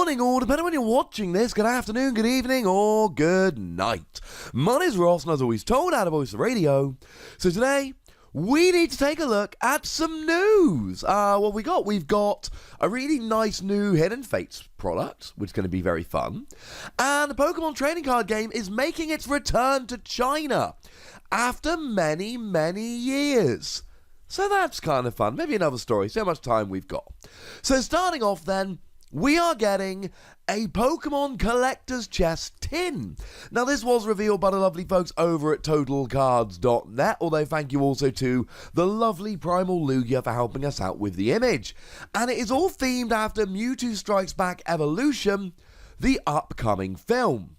morning, or depending on when you're watching this, good afternoon, good evening, or good night. My name's Ross, and as always told, out of Voice of Radio. So today, we need to take a look at some news. What we got? We've got a really nice new Hidden Fates product, which is going to be very fun. And the Pokemon trading card game is making its return to China after many, many years. So that's kind of fun. Maybe another story. See how much time we've got. So starting off then, we are getting a Pokemon Collector's Chest tin. Now this was revealed by the lovely folks over at TotalCards.net, although thank you also to the lovely Primal Lugia for helping us out with the image. And it is all themed after Mewtwo Strikes Back Evolution, the upcoming film.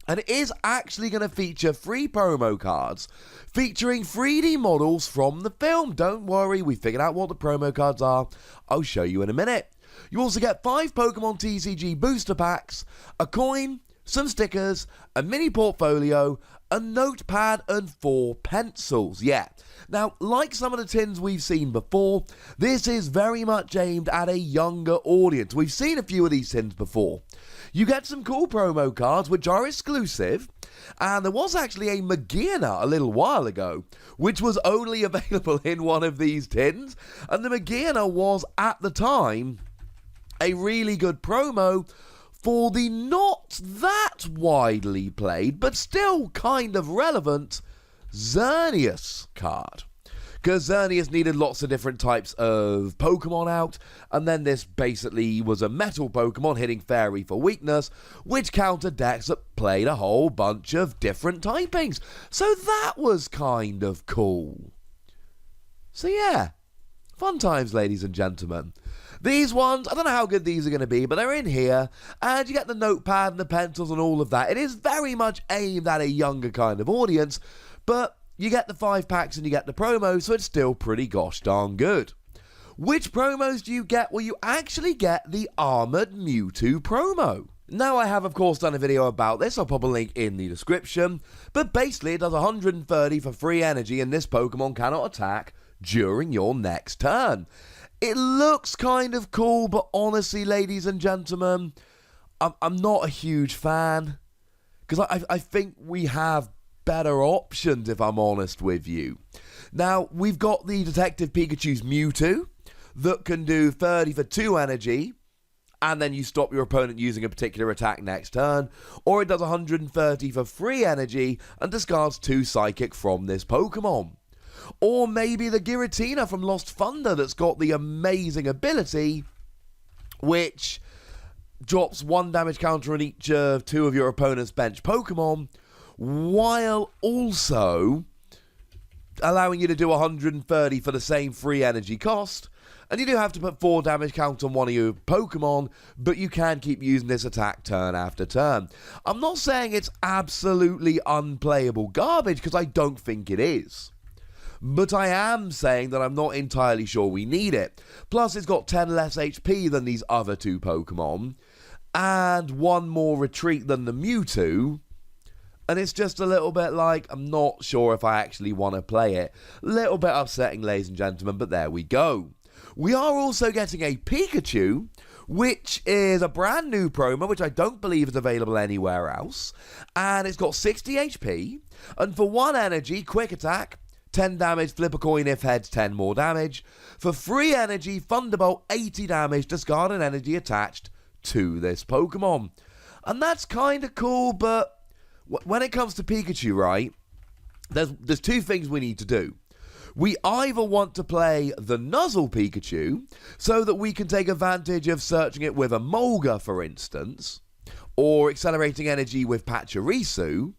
And it is actually going to feature free promo cards featuring 3D models from the film. Don't worry, we figured out what the promo cards are. I'll show you in a minute. You also get 5 Pokemon TCG booster packs, a coin, some stickers, a mini portfolio, a notepad, and 4 pencils. Yeah. Now, like some of the tins we've seen before, this is very much aimed at a younger audience. We've seen a few of these tins before. You get some cool promo cards, which are exclusive, and there was actually a Magearna a little while ago, which was only available in one of these tins, and the Magearna was, at the time, a really good promo for the not that widely played, but still kind of relevant, Xerneas card. Because Xerneas needed lots of different types of Pokemon out, and then this basically was a metal Pokemon hitting Fairy for weakness, which countered decks that played a whole bunch of different typings. So that was kind of cool. So yeah, fun times, ladies and gentlemen. These ones, I don't know how good these are going to be, but they're in here, and you get the notepad and the pencils and all of that. It is very much aimed at a younger kind of audience, but you get the 5 packs and you get the promos, so it's still pretty gosh darn good. Which promos do you get? Well, you actually get the Armored Mewtwo promo. Now, I have, of course, done a video about this. I'll pop a link in the description. But basically, it does 130 for free energy, and this Pokemon cannot attack during your next turn. It looks kind of cool, but honestly, ladies and gentlemen, I'm not a huge fan. Because I think we have better options, if I'm honest with you. Now, we've got the Detective Pikachu's Mewtwo that can do 30 for 2 energy, and then you stop your opponent using a particular attack next turn, or it does 130 for free energy and discards 2 Psychic from this Pokemon. Or maybe the Giratina from Lost Thunder that's got the amazing ability which drops 1 damage counter on each of 2 of your opponent's bench Pokemon, while also allowing you to do 130 for the same free energy cost. And you do have to put 4 damage count on one of your Pokemon, but you can keep using this attack turn after turn. I'm not saying it's absolutely unplayable garbage, because I don't think it is. But I am saying that I'm not entirely sure we need it. Plus, it's got 10 less HP than these other 2 Pokemon, and 1 more retreat than the Mewtwo. And it's just a little bit like, I'm not sure if I actually want to play it. Little bit upsetting, ladies and gentlemen, but there we go. We are also getting a Pikachu, which is a brand new promo, which I don't believe is available anywhere else. And it's got 60 HP, and for 1 energy, quick attack, 10 damage, flip a coin if heads, 10 more damage. For free energy, Thunderbolt, 80 damage, discard an energy attached to this Pokemon. And that's kind of cool, but when it comes to Pikachu, right, there's 2 things we need to do. We either want to play the Nuzzle Pikachu, so that we can take advantage of searching it with a Molga, for instance, or accelerating energy with Pachirisu,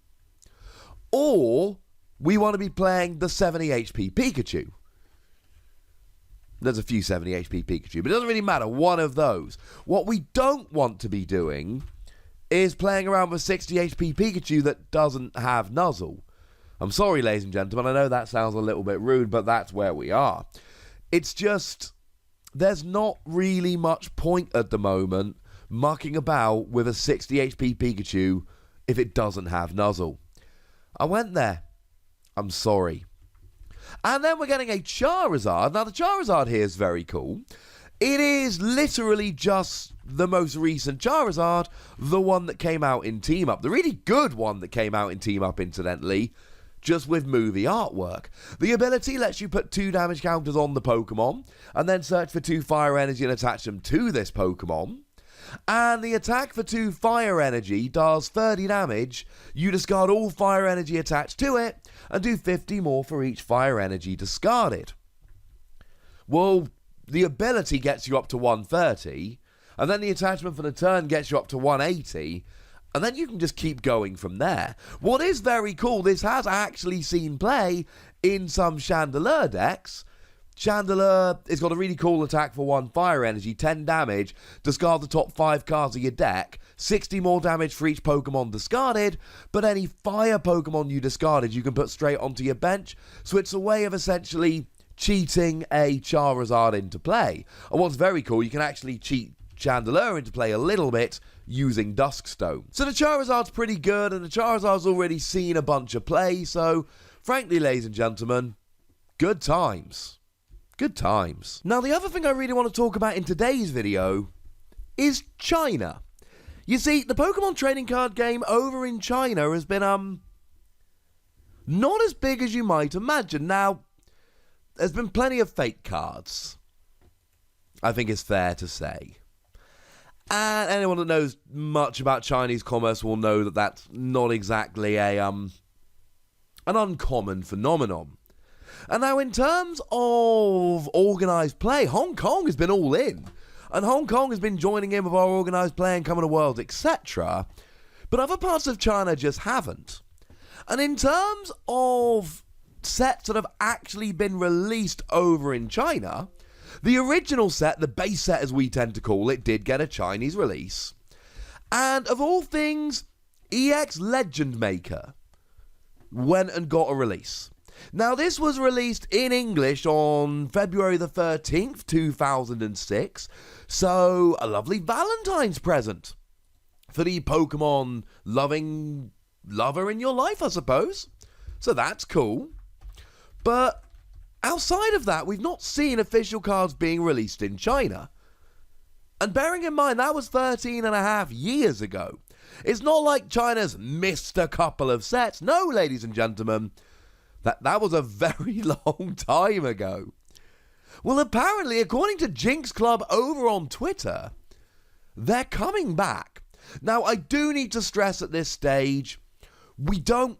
or we want to be playing the 70 HP Pikachu. There's a few 70 HP Pikachu, but it doesn't really matter, one of those. What we don't want to be doing is playing around with 60 HP Pikachu that doesn't have Nuzzle. I'm sorry, ladies and gentlemen, I know that sounds a little bit rude, but that's where we are. It's just, there's not really much point at the moment mucking about with a 60 HP Pikachu if it doesn't have Nuzzle. I went there. I'm sorry. And then we're getting a Charizard. Now, the Charizard here is very cool. It is literally just the most recent Charizard, the one that came out in Team Up. The really good one that came out in Team Up, incidentally, just with movie artwork. The ability lets you put 2 damage counters on the Pokemon, and then search for 2 fire energy and attach them to this Pokemon. And the attack for 2 fire energy does 30 damage. You discard all fire energy attached to it, and do 50 more for each fire energy discarded. Well, the ability gets you up to 130, and then the attachment for the turn gets you up to 180, and then you can just keep going from there. What is very cool, this has actually seen play in some Chandelure decks. Chandelure has got a really cool attack for 1 fire energy, 10 damage, discard the top 5 cards of your deck, 60 more damage for each Pokemon discarded, but any fire Pokemon you discarded you can put straight onto your bench, so it's a way of essentially cheating a Charizard into play. And what's very cool, you can actually cheat Chandelure into play a little bit using Duskstone. So the Charizard's pretty good, and the Charizard's already seen a bunch of play, so frankly, ladies and gentlemen, good times. Good times. Now, the other thing I really want to talk about in today's video is China. You see, the Pokemon trading card game over in China has been, not as big as you might imagine. Now, there's been plenty of fake cards, I think it's fair to say. And anyone that knows much about Chinese commerce will know that that's not exactly an uncommon phenomenon. And now in terms of organised play, Hong Kong has been all in. And Hong Kong has been joining in with our organised play and coming to Worlds, etc. But other parts of China just haven't. And in terms of sets that have actually been released over in China, the original set, the base set as we tend to call it, did get a Chinese release. And of all things, EX Legend Maker went and got a release. Now, this was released in English on February the 13th, 2006, so a lovely Valentine's present for the Pokemon loving lover in your life, I suppose. So that's cool. But outside of that, we've not seen official cards being released in China. And bearing in mind, that was 13.5 years ago. It's not like China's missed a couple of sets. No, ladies and gentlemen, that was a very long time ago. Well, apparently, according to Jinx Club over on Twitter, they're coming back. Now, I do need to stress at this stage, we don't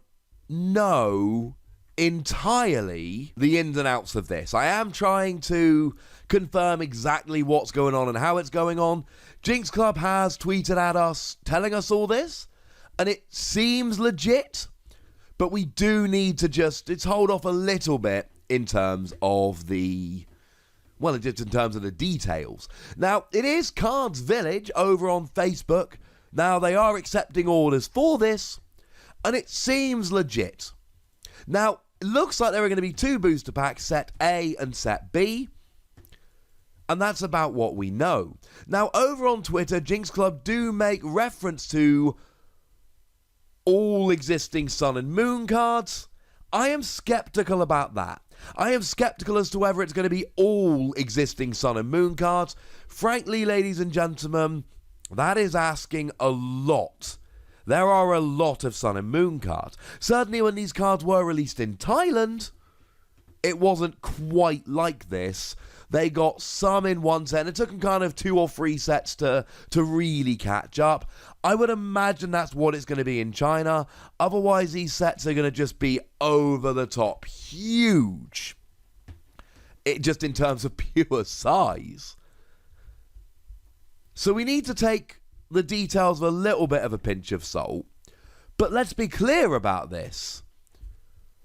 know entirely the ins and outs of this. I am trying to confirm exactly what's going on and how it's going on. Jinx Club has tweeted at us telling us all this, and it seems legit, but we do need to just hold off a little bit in terms of the, well, just in terms of the details. Now, it is Cards Village over on Facebook. Now, they are accepting orders for this, and it seems legit. Now, it looks like there are going to be 2 booster packs, Set A and Set B. And that's about what we know. Now, over on Twitter, Jinx Club do make reference to all existing Sun and Moon cards. I am skeptical about that. I am skeptical as to whether it's going to be all existing Sun and Moon cards. Frankly, ladies and gentlemen, that is asking a lot. There are a lot of Sun and Moon cards. Certainly when these cards were released in Thailand, it wasn't quite like this. They got some in one set, and it took them kind of 2 or 3 sets to really catch up. I would imagine that's what it's going to be in China. Otherwise, these sets are going to just be over the top huge. Just in terms of pure size. So we need to take the details with a little bit of a pinch of salt. But let's be clear about this.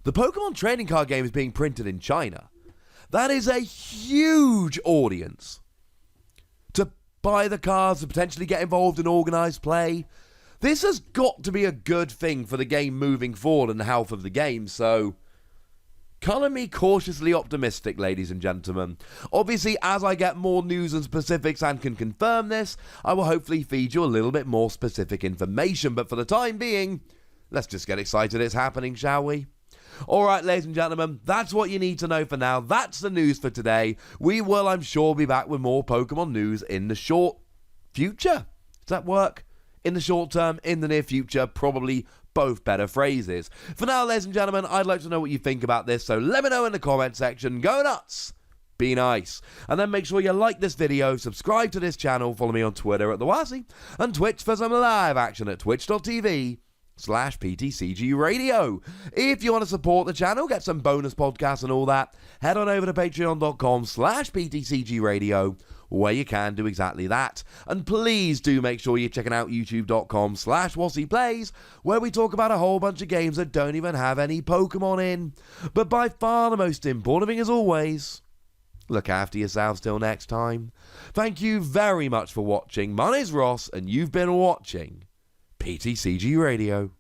The Pokemon trading card game is being printed in China. That is a huge audience to buy the cards, to potentially get involved in organised play. This has got to be a good thing for the game moving forward and the health of the game, so colour me cautiously optimistic, ladies and gentlemen. Obviously, as I get more news and specifics and can confirm this, I will hopefully feed you a little bit more specific information, but for the time being, let's just get excited it's happening, shall we? Alright, ladies and gentlemen, that's what you need to know for now. That's the news for today. We will, I'm sure, be back with more Pokemon news in the short future. Does that work? In the short term, in the near future, probably both better phrases. For now, ladies and gentlemen, I'd like to know what you think about this, so let me know in the comment section. Go nuts! Be nice. And then make sure you like this video, subscribe to this channel, follow me on Twitter at TheWazzy, and Twitch for some live action at twitch.tv/PTCGRadio. If you want to support the channel, get some bonus podcasts and all that, head on over to patreon.com/PTCGRadio, where you can do exactly that. And please do make sure you're checking out youtube.com/WazzyPlays, where we talk about a whole bunch of games that don't even have any Pokemon in. But by far the most important thing, as always, look after yourselves till next time. Thank you very much for watching. My name's Ross, and you've been watching PTCG Radio.